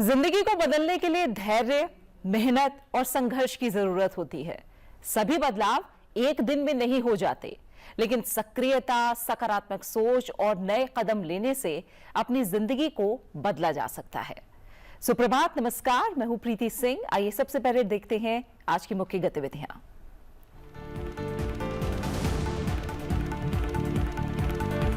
जिंदगी को बदलने के लिए धैर्य, मेहनत और संघर्ष की जरूरत होती है। सभी बदलाव एक दिन में नहीं हो जाते, लेकिन सक्रियता, सकारात्मक सोच और नए कदम लेने से अपनी जिंदगी को बदला जा सकता है। सुप्रभात, नमस्कार, मैं हूं प्रीति सिंह। आइए सबसे पहले देखते हैं आज की मुख्य गतिविधियां।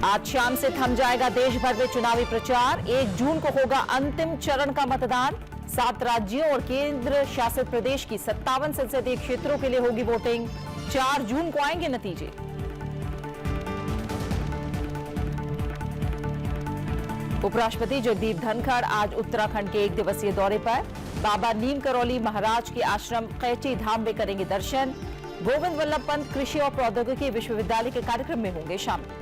आज शाम से थम जाएगा देश भर में चुनावी प्रचार। 1 जून को होगा अंतिम चरण का मतदान। 7 राज्यों और केंद्र शासित प्रदेश की 57 संसदीय क्षेत्रों के लिए होगी वोटिंग। 4 जून को आएंगे नतीजे। उपराष्ट्रपति जगदीप धनखड़ आज उत्तराखंड के 1 दिवसीय दौरे पर। बाबा नीम करौली महाराज के आश्रम कैची धाम में करेंगे दर्शन। गोविंद वल्लभ पंत कृषि और प्रौद्योगिकी विश्वविद्यालय के कार्यक्रम में होंगे शामिल।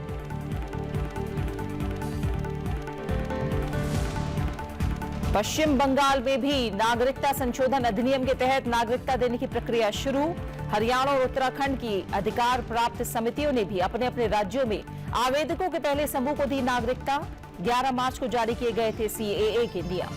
पश्चिम बंगाल में भी नागरिकता संशोधन अधिनियम के तहत नागरिकता देने की प्रक्रिया शुरू। हरियाणा और उत्तराखंड की अधिकार प्राप्त समितियों ने भी अपने अपने राज्यों में आवेदकों के पहले समूह को दी नागरिकता। 11 मार्च को जारी किए गए थे सीएए के नियम।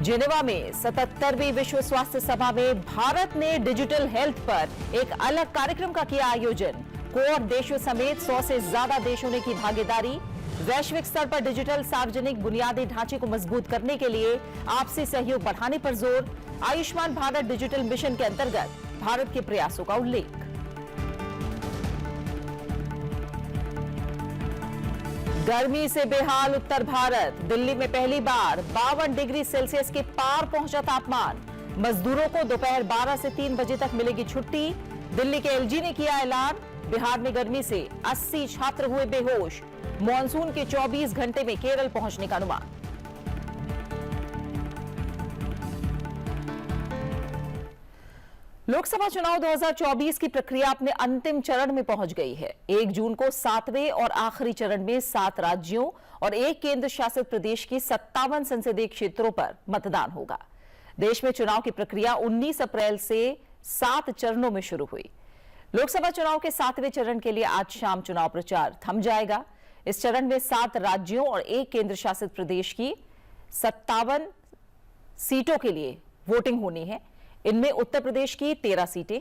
जेनेवा में 77वीं विश्व स्वास्थ्य सभा में भारत ने डिजिटल हेल्थ पर एक अलग कार्यक्रम का किया आयोजन। कोर देशों समेत 100 से ज्यादा देशों ने की भागीदारी। वैश्विक स्तर पर डिजिटल सार्वजनिक बुनियादी ढांचे को मजबूत करने के लिए आपसी सहयोग बढ़ाने पर जोर। आयुष्मान भारत डिजिटल मिशन के अंतर्गत भारत के प्रयासों का उल्लेख। गर्मी से बेहाल उत्तर भारत। दिल्ली में पहली बार 52 डिग्री सेल्सियस के पार पहुंचा तापमान। मजदूरों को दोपहर 12 से 3 बजे तक मिलेगी छुट्टी। दिल्ली के एलजी ने किया ऐलान। बिहार में गर्मी से 80 छात्र हुए बेहोश। मॉनसून के 24 घंटे में केरल पहुंचने का अनुमान। लोकसभा चुनाव 2024 की प्रक्रिया अपने अंतिम चरण में पहुंच गई है। 1 जून को 7वें और आखिरी चरण में 7 राज्यों और 1 केंद्र शासित प्रदेश के 57 संसदीय क्षेत्रों पर मतदान होगा। देश में चुनाव की प्रक्रिया 19 अप्रैल से 7 चरणों में शुरू हुई। लोकसभा चुनाव के 7वें चरण के लिए आज शाम चुनाव प्रचार थम जाएगा। इस चरण में 7 राज्यों और 1 केंद्र शासित प्रदेश की 57 सीटों के लिए वोटिंग होनी है। इनमें उत्तर प्रदेश की 13 सीटें,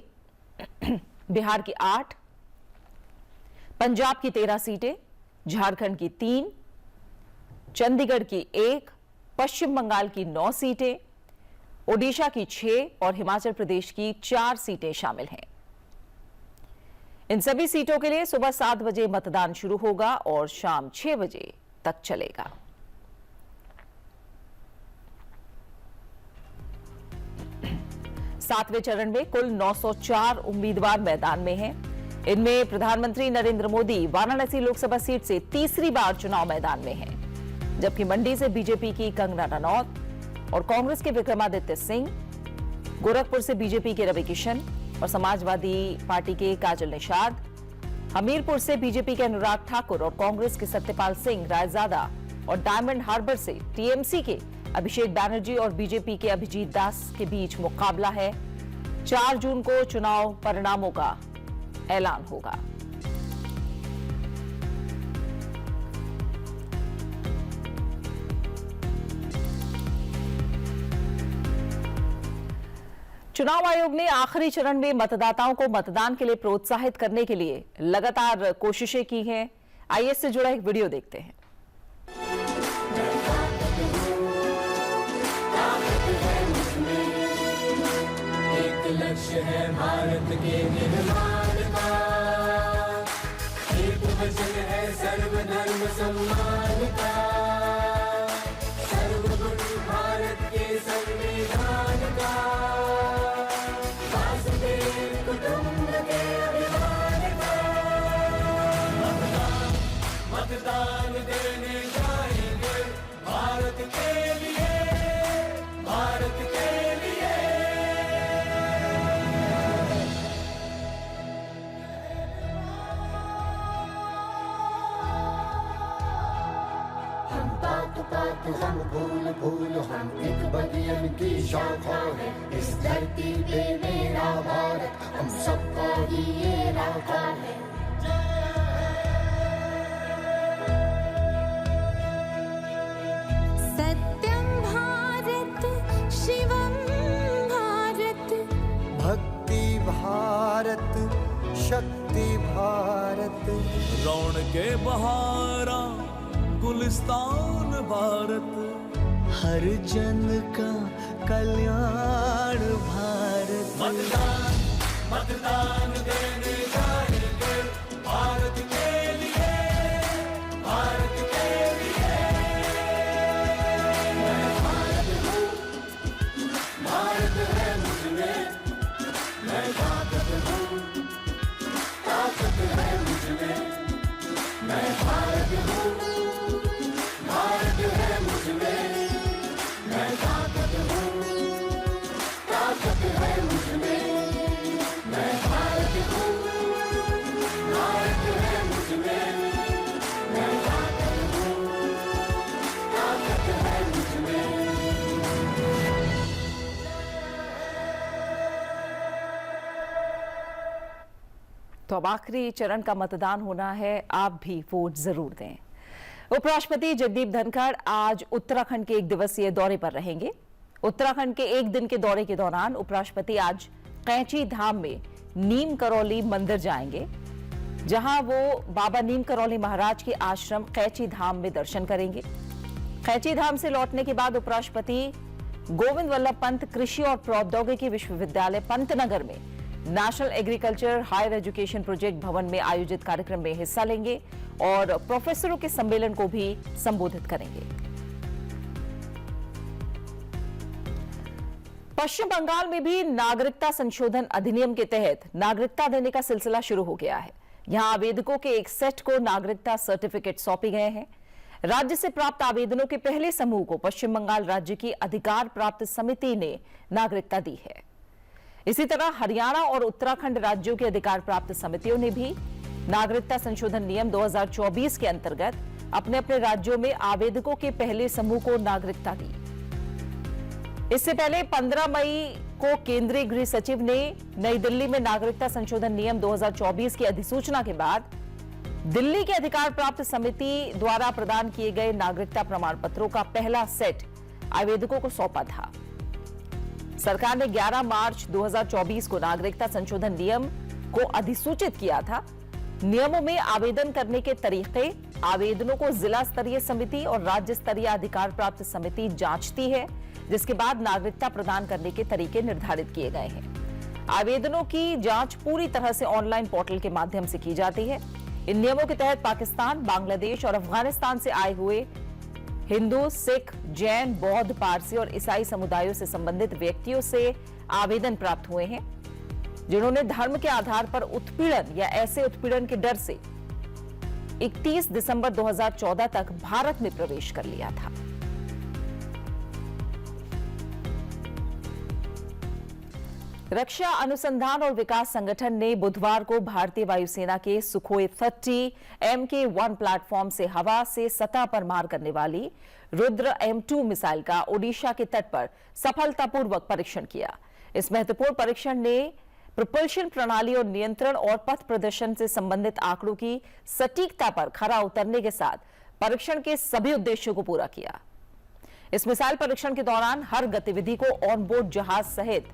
बिहार की 8, पंजाब की 13 सीटें, झारखंड की 3, चंडीगढ़ की 1, पश्चिम बंगाल की 9 सीटें, ओडिशा की 6 और हिमाचल प्रदेश की 4 सीटें शामिल हैं। इन सभी सीटों के लिए सुबह 7 बजे मतदान शुरू होगा और शाम 6 बजे तक चलेगा। सातवें चरण में कुल 904 उम्मीदवार मैदान में हैं। इनमें प्रधानमंत्री नरेंद्र मोदी वाराणसी लोकसभा सीट से तीसरी बार चुनाव मैदान में हैं, जबकि मंडी से बीजेपी की कंगना रनौत और कांग्रेस के विक्रमादित्य सिंह, गोरखपुर से बीजेपी के रवि किशन और समाजवादी पार्टी के काजल निषाद, हमीरपुर से बीजेपी के अनुराग ठाकुर और कांग्रेस के सत्यपाल सिंह रायजादा और डायमंड हार्बर से टीएमसी के अभिषेक बैनर्जी और बीजेपी के अभिजीत दास के बीच मुकाबला है। 4 जून को चुनाव परिणामों का ऐलान होगा। चुनाव आयोग ने आखिरी चरण में मतदाताओं को मतदान के लिए प्रोत्साहित करने के लिए लगातार कोशिशें की हैं। आइए इससे जुड़ा एक वीडियो देखते हैं। एक लक्ष्य है भारत के निर्माण का, एक वचन है सर्वधर्म सम्मान का, सर्वगुण भारत के संविधान का, वासुदेव कुटुंब के अभिमान का। मतदान देने जाएंगे भारत के लिए, भारत के लिए। हम पात पात, हम फूल फूल, हम एक बगियन की शाखा है। इस धरती पे मेरा भारत हम सबका ही ये राखा है। रौनके बहारा गुलिस्तान भारत, हर जन का कल्याण भारत। मतदान मतदान देने जाएंगे भारत के लिए, भारत के लिए। मैं भारत हूँ, भारत है मुझमें, मैं ताकत हूँ, ताकत है मुझमें। मैं भारत हूँ, भारत है मुझमें, मैं ताकत हूँ, ताकत है मुझमें। मैं भारत हूँ, भारत है मुझमें, मैं ताकत हूँ, ताकत है मुझमें। तो अब आखिरी चरण का मतदान होना है, आप भी वोट जरूर दें। उपराष्ट्रपति जगदीप धनखड़ आज उत्तराखंड के एक दिवसीय दौरे पर रहेंगे। उत्तराखंड के एक दिन के दौरे के दौरान उपराष्ट्रपति आज कैंची धाम में नीम करौली मंदिर जाएंगे, जहां वो बाबा नीम करौली महाराज के आश्रम कैंची धाम में दर्शन करेंगे। कैंची धाम से लौटने के बाद उपराष्ट्रपति गोविंद वल्लभ पंत कृषि और प्रौद्योगिकी विश्वविद्यालय पंतनगर में national agriculture higher education project भवन में आयोजित कार्यक्रम में हिस्सा लेंगे और प्रोफेसरों के सम्मेलन को भी संबोधित करेंगे। पश्चिम बंगाल में भी नागरिकता संशोधन अधिनियम के तहत नागरिकता देने का सिलसिला शुरू हो गया है। यहां आवेदकों के एक सेट को नागरिकता सर्टिफिकेट सौंपे गए हैं। राज्य से प्राप्त आवेदनों के पहले समूह को पश्चिम बंगाल राज्य की अधिकार प्राप्त समिति ने नागरिकता दी है। इसी तरह हरियाणा और उत्तराखंड राज्यों की अधिकार प्राप्त समितियों ने भी नागरिकता संशोधन नियम 2024 के अंतर्गत अपने अपने राज्यों में आवेदकों के पहले समूह को नागरिकता दी। इससे पहले 15 मई को केंद्रीय गृह सचिव ने नई दिल्ली में नागरिकता संशोधन नियम 2024 की अधिसूचना के बाद दिल्ली की अधिकार प्राप्त समिति द्वारा प्रदान किए गए नागरिकता प्रमाण पत्रों का पहला सेट आवेदकों को सौंपा था। सरकार ने 11 मार्च 2024 को नागरिकता संशोधन नियम को अधिसूचित किया था। नियमों में आवेदन करने के तरीके आवेदनों को जिला स्तरीय समिति और राज्य स्तरीय अधिकार प्राप्त समिति जांचती है, जिसके बाद नागरिकता प्रदान करने के तरीके निर्धारित किए गए हैं। आवेदनों की जांच पूरी तरह से ऑनलाइन पोर्टल के माध्यम से की जाती है। इन नियमों के तहत पाकिस्तान, बांग्लादेश और अफगानिस्तान से आए हुए हिंदू, सिख, जैन, बौद्ध, पारसी और ईसाई समुदायों से संबंधित व्यक्तियों से आवेदन प्राप्त हुए हैं, जिन्होंने धर्म के आधार पर उत्पीड़न या ऐसे उत्पीड़न के डर से 31 दिसंबर 2014 तक भारत में प्रवेश कर लिया था। रक्षा अनुसंधान और विकास संगठन ने बुधवार को भारतीय वायुसेना के सुखोई 30 MK-1 प्लेटफॉर्म से हवा से सतह पर मार करने वाली रुद्र M2 मिसाइल का ओडिशा के तट पर सफलतापूर्वक परीक्षण किया। इस महत्वपूर्ण परीक्षण ने प्रपल्शन प्रणाली और नियंत्रण और पथ प्रदर्शन से संबंधित आंकड़ों की सटीकता पर खरा उतरने के साथ परीक्षण के सभी उद्देश्यों को पूरा किया। इस मिसाइल परीक्षण के दौरान हर गतिविधि को ऑनबोर्ड जहाज सहित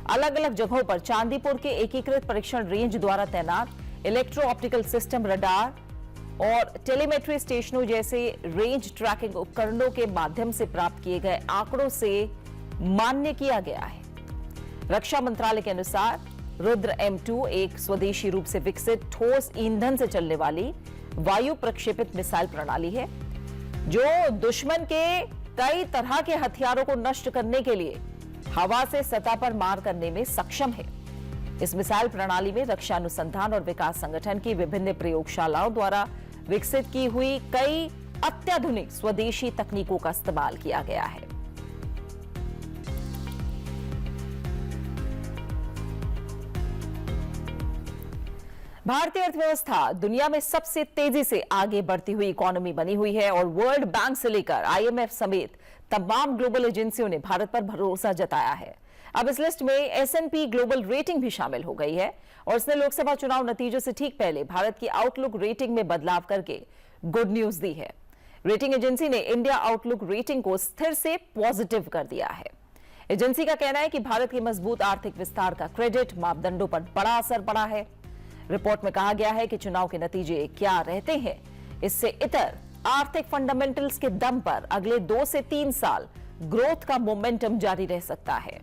अलग अलग जगहों पर चांदीपुर के एकीकृत परीक्षण रेंज द्वारा तैनात इलेक्ट्रो ऑप्टिकल सिस्टम, रडार और टेलीमेट्री स्टेशनों जैसे रेंज ट्रैकिंग उपकरणों के माध्यम से प्राप्त किए गए आंकड़ों से मान्य किया गया है। रक्षा मंत्रालय के अनुसार रुद्र M2 एक स्वदेशी रूप से विकसित ठोस ईंधन से चलने वाली वायु प्रक्षेपित मिसाइल प्रणाली है, जो दुश्मन के कई तरह के हथियारों को नष्ट करने के लिए हवा से सतह पर मार करने में सक्षम है। इस मिसाइल प्रणाली में रक्षा अनुसंधान और विकास संगठन की विभिन्न प्रयोगशालाओं द्वारा विकसित की हुई कई अत्याधुनिक स्वदेशी तकनीकों का इस्तेमाल किया गया है। भारतीय अर्थव्यवस्था दुनिया में सबसे तेजी से आगे बढ़ती हुई इकोनॉमी बनी हुई है और वर्ल्ड बैंक से लेकर IMF समेत तमाम ग्लोबल एजेंसियों ने भारत पर भरोसा जताया है। अब इस लिस्ट में S&P ग्लोबल रेटिंग भी शामिल हो गई है और इसने लोकसभा चुनाव नतीजों से ठीक पहले भारत की आउटलुक रेटिंग में बदलाव करके गुड न्यूज दी है। रेटिंग एजेंसी ने इंडिया आउटलुक रेटिंग को स्थिर से पॉजिटिव कर दिया है। एजेंसी का कहना है कि भारत के मजबूत आर्थिक विस्तार का क्रेडिट मापदंडों पर बड़ा असर पड़ा है। रिपोर्ट में कहा गया है कि चुनाव के नतीजे क्या रहते हैं, इससे इतर आर्थिक फंडामेंटल्स के दम पर अगले 2 से 3 साल ग्रोथ का मोमेंटम जारी रह सकता है।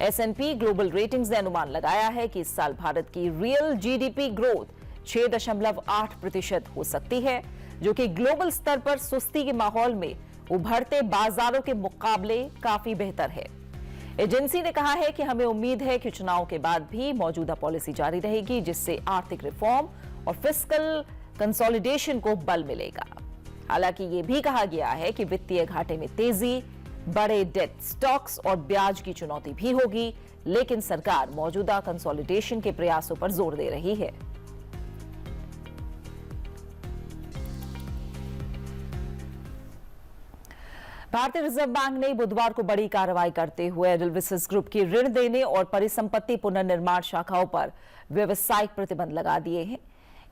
S&P ग्लोबल रेटिंग्स ने अनुमान लगाया है कि इस साल भारत की रियल जीडीपी ग्रोथ 6.8% हो सकती है, जो कि ग्लोबल स्तर पर सुस्ती के माहौल में उभरते बाजारों के मुकाबले काफी बेहतर है। एजेंसी ने कहा है कि हमें उम्मीद है कि चुनाव के बाद भी मौजूदा पॉलिसी जारी रहेगी, जिससे आर्थिक रिफॉर्म और फिस्कल कंसोलिडेशन को बल मिलेगा। हालांकि यह भी कहा गया है कि वित्तीय घाटे में तेजी, बड़े डेट स्टॉक्स और ब्याज की चुनौती भी होगी, लेकिन सरकार मौजूदा कंसोलिडेशन के प्रयासों पर जोर दे रही है। भारतीय रिजर्व बैंक ने बुधवार को बड़ी कार्रवाई करते हुए एडेलविस ग्रुप की ऋण देने और परिसंपत्ति पुनर्निर्माण शाखाओं पर व्यावसायिक प्रतिबंध लगा दिए हैं।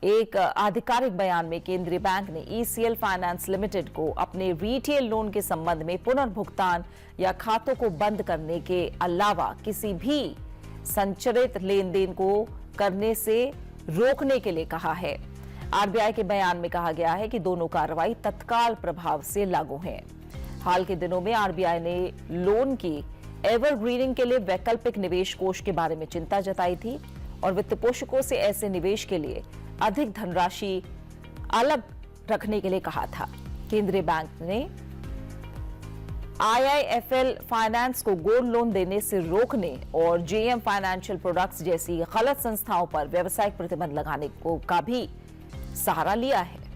एक आधिकारिक बयान में केंद्रीय बैंक ने ECL फाइनेंस लिमिटेड को अपने रिटेल लोन के संबंध में पुनर्भुगतान या खातों को बंद करने के अलावा किसी भी संचरित लेन देन को करने से रोकने के लिए कहा है। RBI के बयान में कहा गया है कि दोनों कार्रवाई तत्काल प्रभाव से लागू हैं। हाल के दिनों में RBI ने लोन की एवरग्रीनिंग के लिए वैकल्पिक निवेश कोष के बारे में चिंता जताई थी और वित्तपोषकों से ऐसे निवेश के लिए अधिक धनराशि अलग रखने के लिए कहा था। केंद्रीय बैंक ने IIFL फाइनेंस को गोल्ड लोन देने से रोकने और JM फाइनेंशियल प्रोडक्ट्स जैसी गलत संस्थाओं पर व्यावसायिक प्रतिबंध लगाने को का भी सहारा लिया है।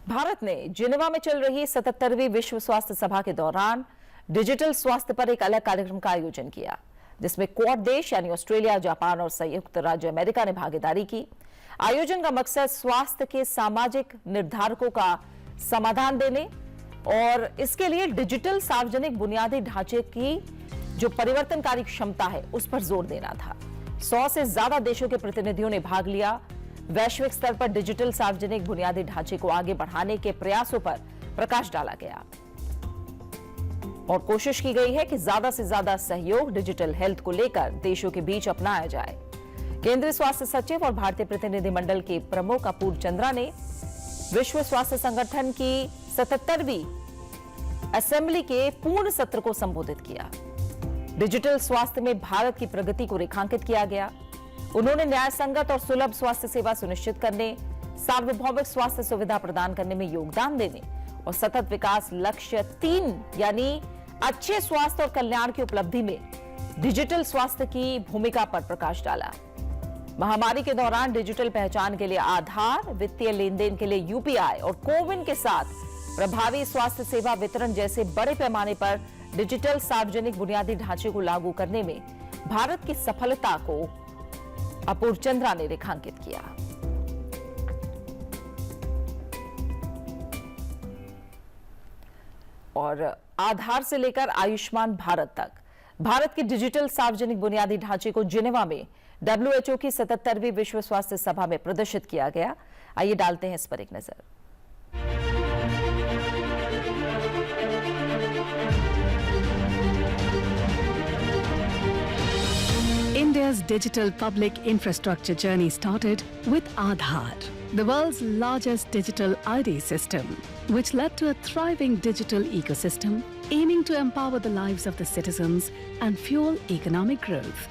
भारत ने जिनेवा में चल रही 77वीं विश्व स्वास्थ्य सभा के दौरान डिजिटल स्वास्थ्य पर एक अलग कार्यक्रम का आयोजन किया, जिसमें क्वाड देश यानी ऑस्ट्रेलिया, जापान और संयुक्त राज्य अमेरिका ने भागीदारी की। आयोजन का मकसद स्वास्थ्य के सामाजिक निर्धारकों का समाधान देने और इसके लिए डिजिटल सार्वजनिक बुनियादी ढांचे की जो परिवर्तनकारी क्षमता है उस पर जोर देना था। 100 से ज्यादा देशों के प्रतिनिधियों ने भाग लिया। वैश्विक स्तर पर डिजिटल सार्वजनिक बुनियादी ढांचे को आगे बढ़ाने के प्रयासों पर प्रकाश डाला गया और कोशिश की गई है कि ज्यादा से ज्यादा सहयोग डिजिटल हेल्थ को लेकर देशों के बीच अपनाया जाए। केंद्रीय स्वास्थ्य सचिव और भारतीय प्रतिनिधिमंडल के प्रमुख अपूर्व चंद्रा ने विश्व स्वास्थ्य संगठन की 77वीं असेंबली के पूर्ण सत्र को संबोधित किया। डिजिटल स्वास्थ्य में भारत की प्रगति को रेखांकित किया गया। उन्होंने न्याय संगत और सुलभ स्वास्थ्य सेवा सुनिश्चित करने, सार्वभौमिक स्वास्थ्य सुविधा प्रदान करने में योगदान देने और सतत विकास लक्ष्य 3 यानी अच्छे स्वास्थ्य और कल्याण की उपलब्धि में डिजिटल स्वास्थ्य की भूमिका पर प्रकाश डाला। महामारी के दौरान डिजिटल पहचान के लिए आधार, वित्तीय लेन देन के लिए UPI और कोविन के साथ प्रभावी स्वास्थ्य सेवा वितरण जैसे बड़े पैमाने पर डिजिटल सार्वजनिक बुनियादी ढांचे को लागू करने में भारत की सफलता को अपूर्व चंद्रा ने रेखांकित किया। और आधार से लेकर आयुष्मान भारत तक भारत के डिजिटल सार्वजनिक बुनियादी ढांचे को जिनेवा में WHO की 77वीं विश्व स्वास्थ्य सभा में प्रदर्शित किया गया। आइए डालते हैं इस पर एक नजर। India's digital public infrastructure journey started with Aadhaar, the world's largest digital ID system, which led to a thriving digital ecosystem aiming to empower the lives of the citizens and fuel economic growth.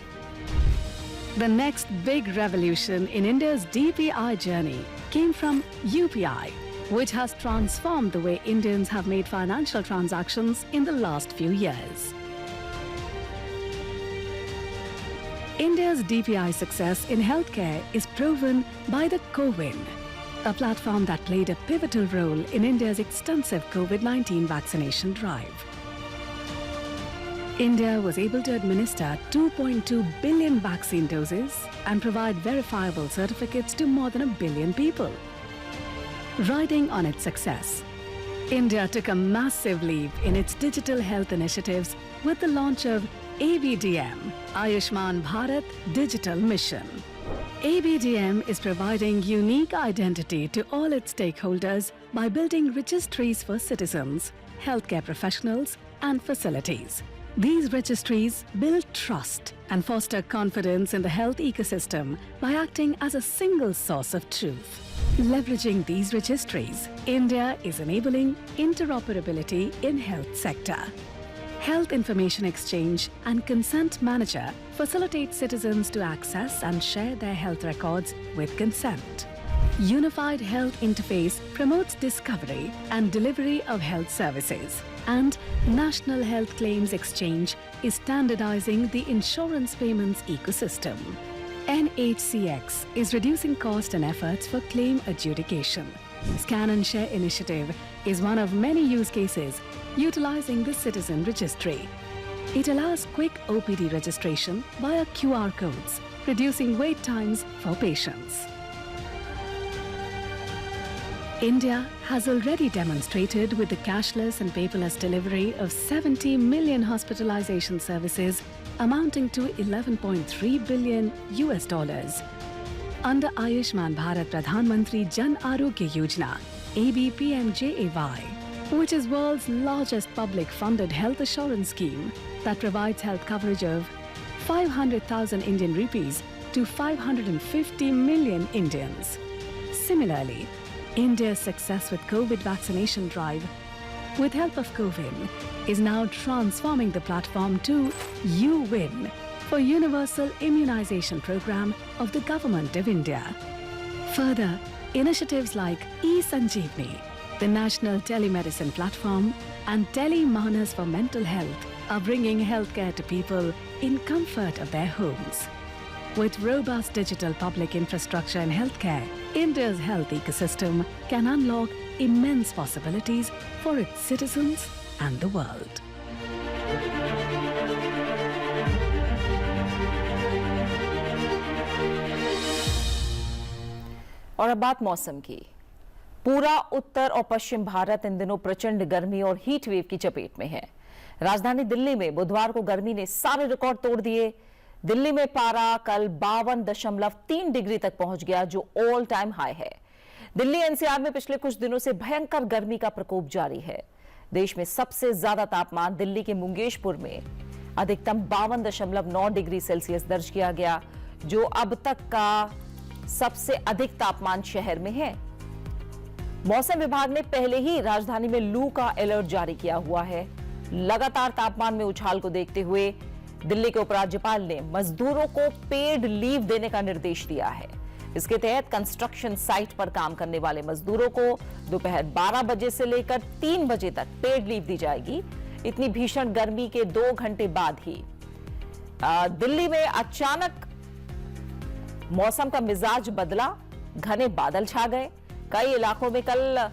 The next big revolution in India's DPI journey came from UPI, which has transformed the way Indians have made financial transactions in the last few years. India's DPI success in healthcare is proven by the CoWIN, a platform that played a pivotal role in India's extensive COVID-19 vaccination drive. India was able to administer 2.2 billion vaccine doses and provide verifiable certificates to more than 1 billion people. Riding on its success, India took a massive leap in its digital health initiatives with the launch of ABDM, Ayushman Bharat Digital Mission. ABDM is providing unique identity to all its stakeholders by building registries for citizens, healthcare professionals and facilities. These registries build trust and foster confidence in the health ecosystem by acting as a single source of truth. Leveraging these registries, India is enabling interoperability in health sector. Health Information Exchange and Consent Manager facilitate citizens to access and share their health records with consent. Unified Health Interface promotes discovery and delivery of health services. And National Health Claims Exchange is standardizing the insurance payments ecosystem. NHCX is reducing cost and efforts for claim adjudication. Scan and Share initiative is one of many use cases utilizing the Citizen Registry. It allows quick OPD registration via QR codes, reducing wait times for patients. India has already demonstrated with the cashless and paperless delivery of 70 million hospitalization services amounting to $11.3 billion under Ayushman Bharat Pradhan Mantri Jan Arogya Yojana, ABPMJAY, which is world's largest public funded health assurance scheme that provides health coverage of 500,000 Indian rupees to 550 million Indians. Similarly, India's success with COVID vaccination drive, with help of CoWIN, is now transforming the platform to UWIN for Universal Immunization Program of the Government of India. Further, initiatives like eSanjeevani, the National Telemedicine Platform, and Telemanas for Mental Health are bringing healthcare to people in comfort of their homes. With robust digital public infrastructure in healthcare, India's health ecosystem can unlock immense possibilities for its citizens and the world. और अब बात मौसम की। पूरा उत्तर और पश्चिम भारत इन दिनों प्रचंड गर्मी और हीट वेव की चपेट में है। राजधानी दिल्ली में बुधवार को गर्मी ने सारे रिकॉर्ड तोड़ दिए। दिल्ली में पारा कल 52.3 डिग्री तक पहुंच गया, जो ऑल टाइम हाई है। दिल्ली एनसीआर में पिछले कुछ दिनों से भयंकर गर्मी का प्रकोप जारी है। देश में सबसे ज्यादा तापमान दिल्ली के मुंगेशपुर में अधिकतम 52.9 डिग्री सेल्सियस दर्ज किया गया, जो अब तक का सबसे अधिक तापमान शहर में है। मौसम विभाग ने पहले ही राजधानी में लू का अलर्ट जारी किया हुआ है। लगातार तापमान में उछाल को देखते हुए दिल्ली के उपराज्यपाल ने मजदूरों को पेड लीव देने का निर्देश दिया है। इसके तहत कंस्ट्रक्शन साइट पर काम करने वाले मजदूरों को दोपहर 12 बजे से लेकर 3 बजे तक पेड लीव दी जाएगी। इतनी भीषण गर्मी के 2 घंटे बाद ही दिल्ली में अचानक मौसम का मिजाज बदला, घने बादल छा गए। कई इलाकों में कल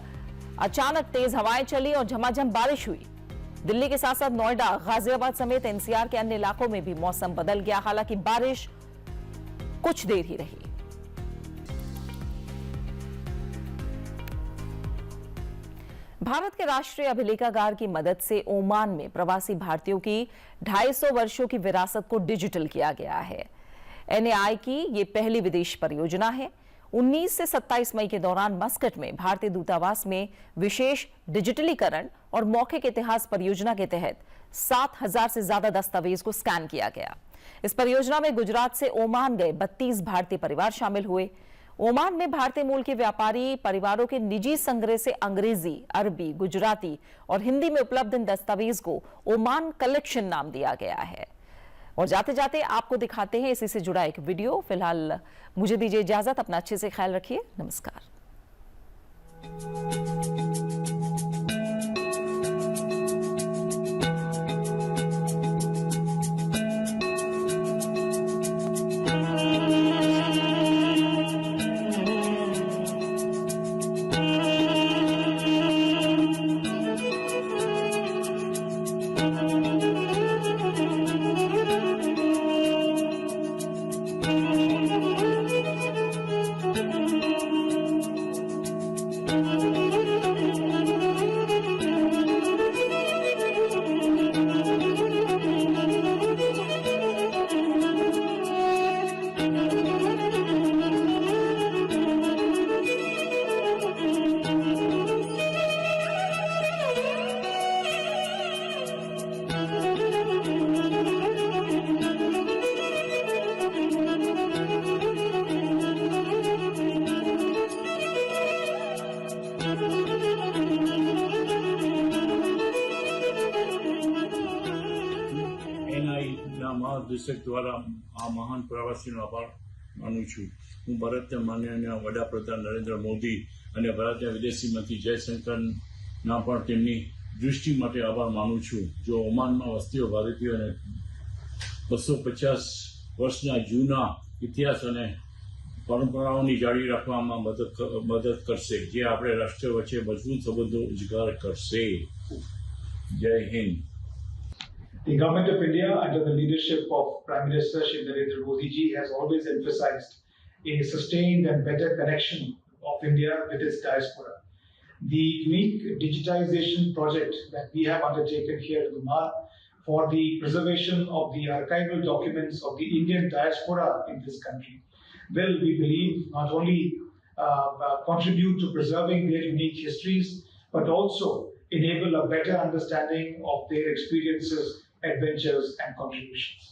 अचानक तेज हवाएं चली और झमाझम बारिश हुई। दिल्ली के साथ साथ नोएडा, गाजियाबाद समेत एनसीआर के अन्य इलाकों में भी मौसम बदल गया। हालांकि बारिश कुछ देर ही रही। भारत के राष्ट्रीय अभिलेखागार की मदद से ओमान में प्रवासी भारतीयों की 250 वर्षों की विरासत को डिजिटल किया गया है। एनएआई की ये पहली विदेश परियोजना है। 19 से 27 मई के दौरान मस्कट में भारतीय दूतावास में विशेष डिजिटलीकरण और मौखिक इतिहास परियोजना के तहत 7,000 से ज्यादा दस्तावेज को स्कैन किया गया। इस परियोजना में गुजरात से ओमान गए 32 भारतीय परिवार शामिल हुए। ओमान में भारतीय मूल के व्यापारी परिवारों के निजी संग्रह से अंग्रेजी, अरबी, गुजराती और हिंदी में उपलब्ध इन दस्तावेज को ओमान कलेक्शन नाम दिया गया है। और जाते जाते आपको दिखाते हैं इसी से जुड़ा एक वीडियो। फिलहाल मुझे दीजिए इजाजत, अपना अच्छे से ख्याल रखिए। नमस्कार। મહાનિદેશક દ્વારા આ મહાન પ્રવાસીનો આભાર માનું છું. હું ભારતના માનનીય વડાપ્રધાન નરેન્દ્ર મોદી અને ભારતના વિદેશી મંત્રી જયશંકરના પણ તેમની દૃષ્ટિ માટે આભાર માનું છું. જો ઓમાનમાં વસતીઓ ભારતીયોને 250 વર્ષના જૂના ઇતિહાસ અને પરંપરાઓની જાળવી રાખવામાં મદદ કરશે, જે આપણે રાષ્ટ્ર વચ્ચે મજબૂત સંબંધો ઉજાગર કરશે. જય Hind. The Government of India, under the leadership of Prime Minister Shri Narendra Modi ji, has always emphasized a sustained and better connection of India with its diaspora. The unique digitization project that we have undertaken here in Oman for the preservation of the archival documents of the Indian diaspora in this country will, we believe, not only contribute to preserving their unique histories, but also enable a better understanding of their experiences, adventures, and contributions.